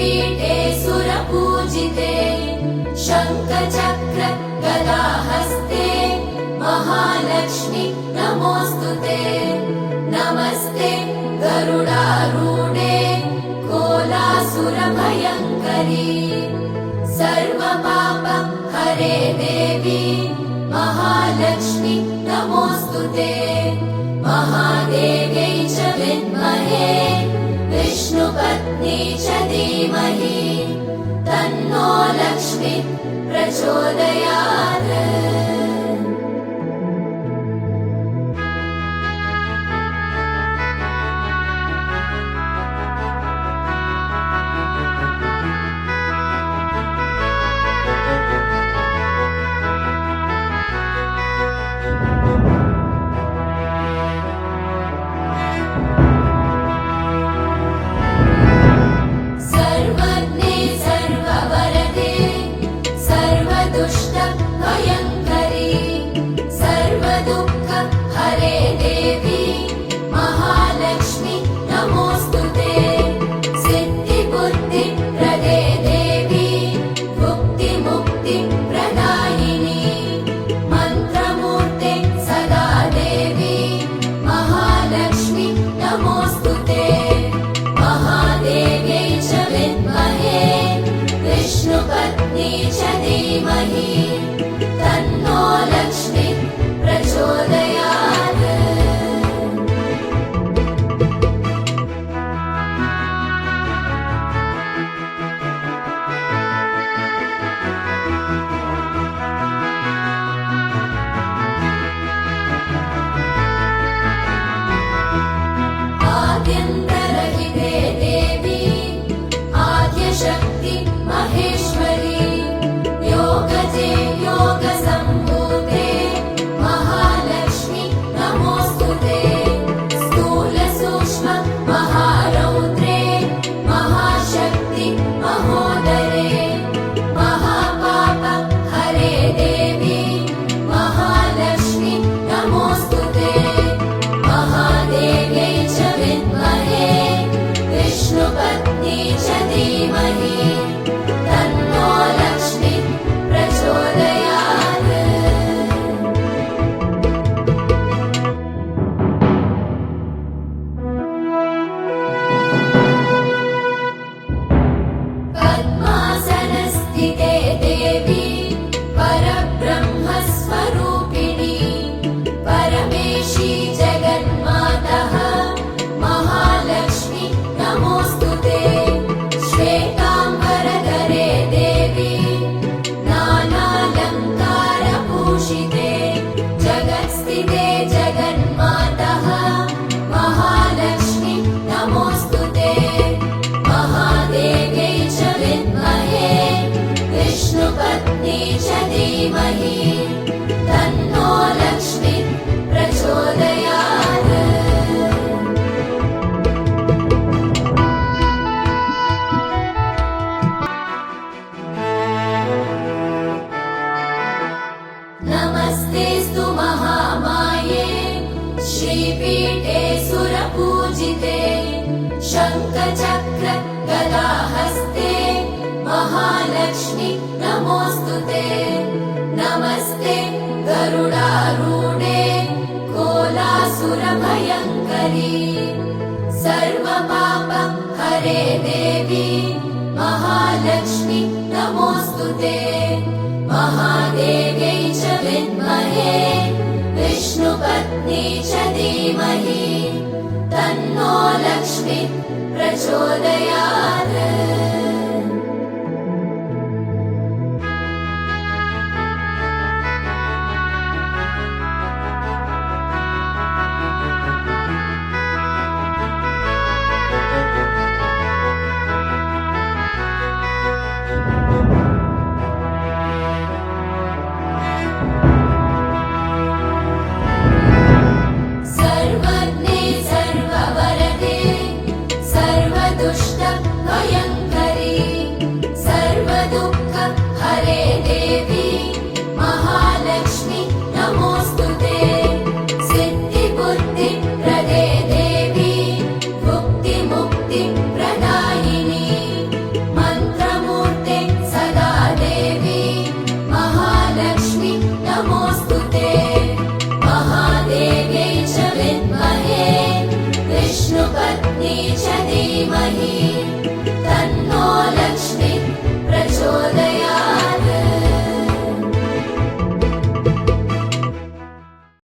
श्रीपीठे सुरपूजिते शङ्खचक्र गदाहस्ते महालक्ष्मी नमोऽस्तुते नमस्ते गरुडारूढे कोलासुरभयङ्करी सर्वपाप हरे देवी महालक्ष्मी नमोऽस्तुते महादेव्यै च विद्महे विष्णुपत्नी च धीमहि तन्नो लक्ष्मी प्रचोदयात्। विष्णुपत्नी च धीमहि तन्नो लक्ष्मी प्रचोदयात्। आद्यन्तरहिते देवी आद्यशक्ति महेश्वरी योगजे योगसम्भूते महालक्ष्मी नमोऽस्तुते स्थूलसूक्ष्म महारौद्रे महाशक्ति महोदरे महापाप हरे देवी महालक्ष्मी नमोऽस्तुते महादेव्यै च विद्महे विष्णुपत्नी च धीमहि तन्नो लक्ष्मी प्रचोदयात्। पद्मासनस्थिते देवी परब्रह्मस्वरूपिणी परमेशी जगन्मातः महालक्ष्मी नमोऽस्तुते श्वेताम्बरधरे देवी नानालङ्कारभूषिते जगत्स्थिते जगन्मातः महालक्ष्मी नमोऽस्तुते महादेव्यै च विद्महे विष्णुपत्नी च धीमहि तन्नो लक्ष्मी प्रचोदयात्। नमस्तेऽस्तु महामाये श्रीपीठे सुरपूजिते शङ्खचक्र गदाहस्ते महालक्ष्मी नमोऽस्तुते नमस्ते गरुडारूढे कोलासुरभयङ्करी सर्वपाप हरे देवी महालक्ष्मी नमोऽस्तुते महादेव्यै च विद्महे विष्णुपत्नी च धीमहि तन्नो लक्ष्मी प्रचोदयात्। सर्वज्ञे सर्ववरदे सर्वदुष्ट भयङ्करी सर्वदुःख हरे देवी महालक्ष्मी नमोऽस्तुते।